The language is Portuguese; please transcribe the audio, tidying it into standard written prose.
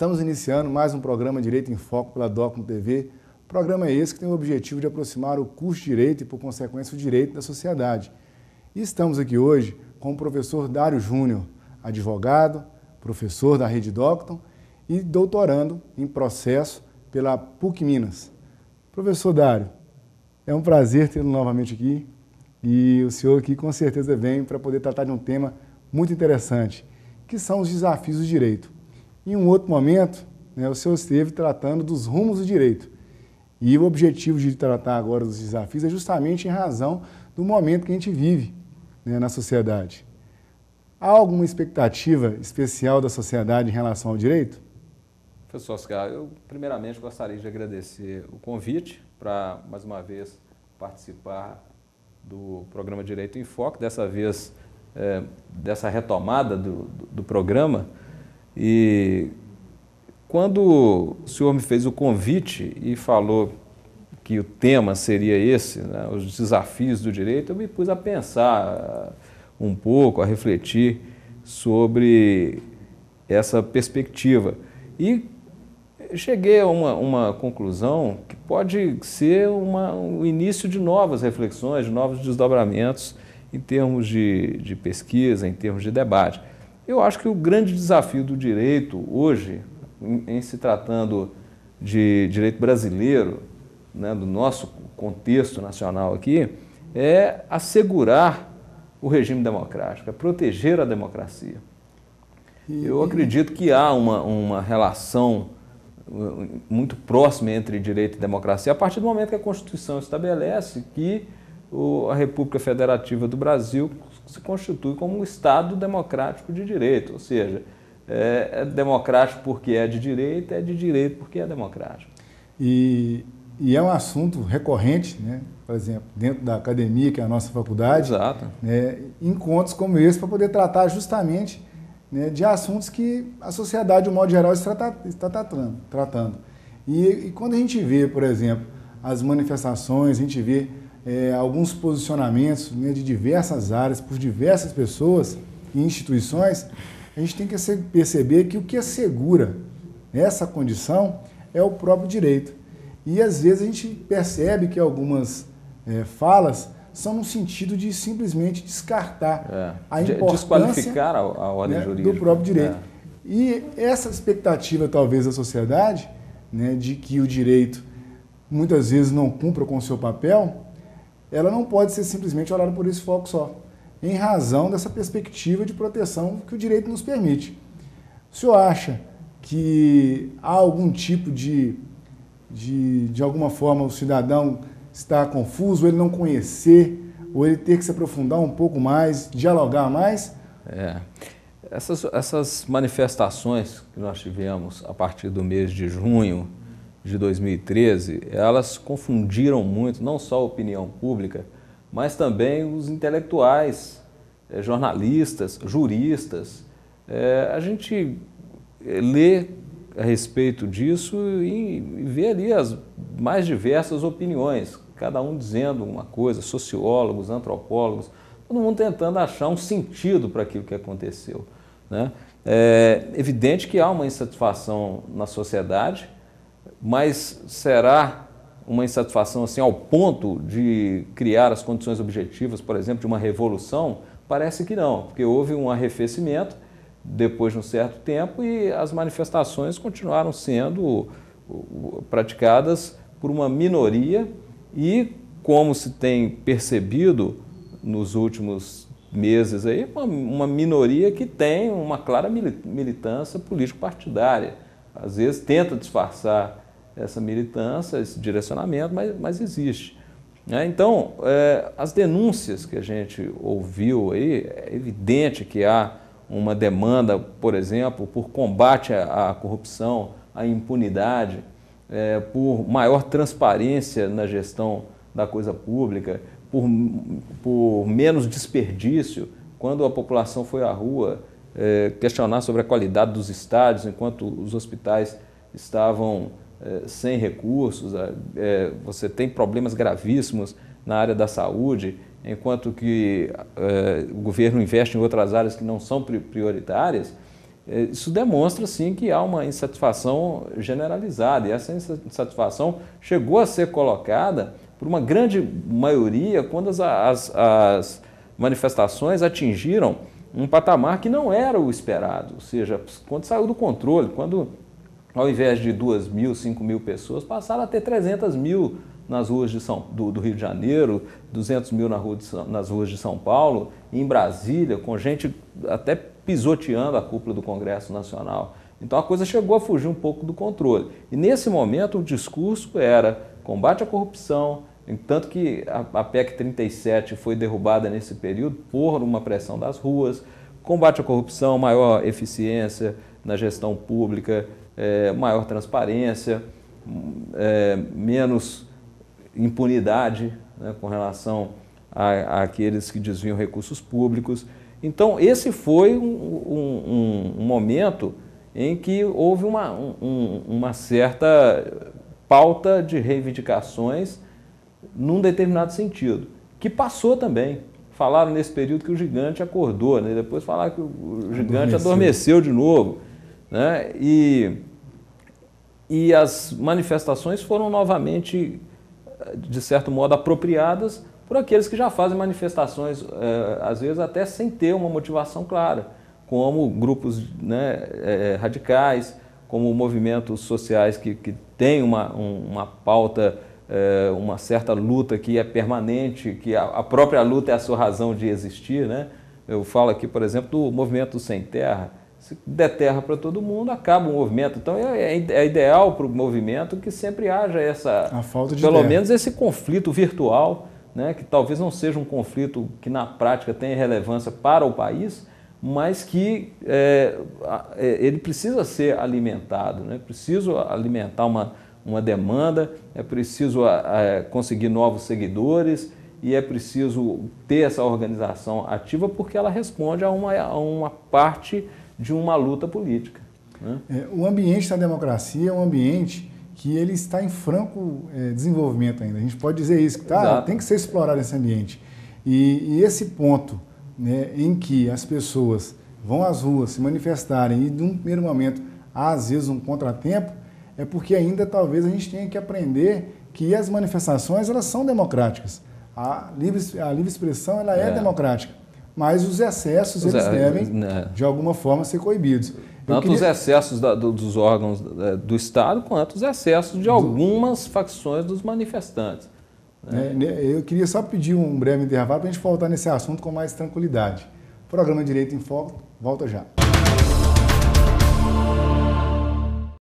Estamos iniciando mais um programa Direito em Foco pela Docmo TV. Programa esse que tem o objetivo de aproximar o curso de Direito e, por consequência, o direito da sociedade. E estamos aqui hoje com o professor Dário Júnior, advogado, professor da Rede Docton e doutorando em processo pela PUC Minas. Professor Dário, é um prazer tê-lo novamente aqui e o senhor aqui com certeza vem para poder tratar de um tema muito interessante, que são os desafios do direito. Em um outro momento, o senhor esteve tratando dos rumos do direito. E o objetivo de tratar agora dos desafios é justamente em razão do momento que a gente vive na sociedade. Há alguma expectativa especial da sociedade em relação ao direito? Professor Oscar, eu primeiramente gostaria de agradecer o convite para, mais uma vez, participar do programa Direito em Foco, dessa vez, dessa retomada do programa. E quando o senhor me fez o convite e falou que o tema seria esse, os desafios do direito, eu me pus a pensar um pouco, a refletir sobre essa perspectiva. E cheguei a uma conclusão que pode ser o início de novas reflexões, de novos desdobramentos em termos de pesquisa, em termos de debate. Eu acho que o grande desafio do direito hoje, em se tratando de direito brasileiro, do nosso contexto nacional aqui, é assegurar o regime democrático, é proteger a democracia. Eu acredito que há uma relação muito próxima entre direito e democracia, a partir do momento que a Constituição estabelece que a República Federativa do Brasil se constitui como um Estado democrático de direito, ou seja, é democrático porque é de direito porque é democrático. E é um assunto recorrente, por exemplo, dentro da academia, que é a nossa faculdade. Exato. Encontros como esse para poder tratar justamente de assuntos que a sociedade, de um modo geral, está tratando. E quando a gente vê, por exemplo, as manifestações, a gente vê alguns posicionamentos de diversas áreas, por diversas pessoas e instituições, a gente tem que perceber que o que assegura essa condição é o próprio direito. E às vezes a gente percebe que algumas falas são no sentido de simplesmente descartar a importância, desqualificar a ordem jurídica do próprio direito. E essa expectativa, talvez, da sociedade, de que o direito muitas vezes não cumpra com o seu papel, ela não pode ser simplesmente olhada por esse foco só, em razão dessa perspectiva de proteção que o direito nos permite. O senhor acha que há algum tipo de alguma forma, o cidadão está confuso, ele não conhecer, ou ele ter que se aprofundar um pouco mais, dialogar mais? Essas manifestações que nós tivemos a partir do mês de junho de 2013, elas confundiram muito, não só a opinião pública, mas também os intelectuais, jornalistas, juristas. A gente lê a respeito disso e vê ali as mais diversas opiniões, cada um dizendo uma coisa, sociólogos, antropólogos, todo mundo tentando achar um sentido para aquilo que aconteceu. É evidente que há uma insatisfação na sociedade, mas será uma insatisfação assim ao ponto de criar as condições objetivas, por exemplo, de uma revolução? Parece que não, porque houve um arrefecimento depois de um certo tempo e as manifestações continuaram sendo praticadas por uma minoria e, como se tem percebido nos últimos meses, aí, uma minoria que tem uma clara militância político-partidária. Às vezes tenta disfarçar essa militância, esse direcionamento, mas existe. Então, as denúncias que a gente ouviu aí, é evidente que há uma demanda, por exemplo, por combate à corrupção, à impunidade, por maior transparência na gestão da coisa pública, por menos desperdício. Quando a população foi à rua questionar sobre a qualidade dos estádios, enquanto os hospitais estavam sem recursos, você tem problemas gravíssimos na área da saúde, enquanto que o governo investe em outras áreas que não são prioritárias, isso demonstra, sim, que há uma insatisfação generalizada. E essa insatisfação chegou a ser colocada por uma grande maioria quando as manifestações atingiram um patamar que não era o esperado. Ou seja, quando saiu do controle, quando ao invés de 2.000, 5.000 pessoas, passaram a ter 300.000 nas ruas do Rio de Janeiro, 200.000 nas ruas de São Paulo, em Brasília, com gente até pisoteando a cúpula do Congresso Nacional. Então a coisa chegou a fugir um pouco do controle. E nesse momento o discurso era combate à corrupção, tanto que a PEC 37 foi derrubada nesse período por uma pressão das ruas, combate à corrupção, maior eficiência na gestão pública, maior transparência, menos impunidade, né, com relação àqueles que desviam recursos públicos. Então, esse foi um momento em que houve uma certa pauta de reivindicações num determinado sentido, que passou também. Falaram nesse período que o gigante acordou, né? Depois falaram que o gigante adormeceu de novo, né? E as manifestações foram novamente, de certo modo, apropriadas por aqueles que já fazem manifestações, às vezes até sem ter uma motivação clara, como grupos, né, radicais, como movimentos sociais que têm uma pauta, uma certa luta que é permanente, que a própria luta é a sua razão de existir, né? Eu falo aqui, por exemplo, do movimento Sem Terra. Se der terra para todo mundo, acaba o movimento. Então é ideal para o movimento que sempre haja pelo menos esse conflito virtual, né, que talvez não seja um conflito que na prática tenha relevância para o país, mas que ele precisa ser alimentado, né? Preciso alimentar uma demanda, é preciso conseguir novos seguidores e é preciso ter essa organização ativa porque ela responde a uma parte de uma luta política, né? O ambiente da democracia é um ambiente que ele está em franco desenvolvimento ainda. A gente pode dizer isso, que tem que ser explorado esse ambiente. E esse ponto, né, em que as pessoas vão às ruas se manifestarem e, num primeiro momento, há às vezes um contratempo, é porque ainda talvez a gente tenha que aprender que as manifestações elas são democráticas. A livre expressão ela é democrática. Mas os excessos eles devem, de alguma forma, ser coibidos. Tanto os excessos dos órgãos do Estado, quanto os excessos de algumas facções dos manifestantes, né? Eu queria só pedir um breve intervalo para a gente voltar nesse assunto com mais tranquilidade. O programa Direito em Foco volta já.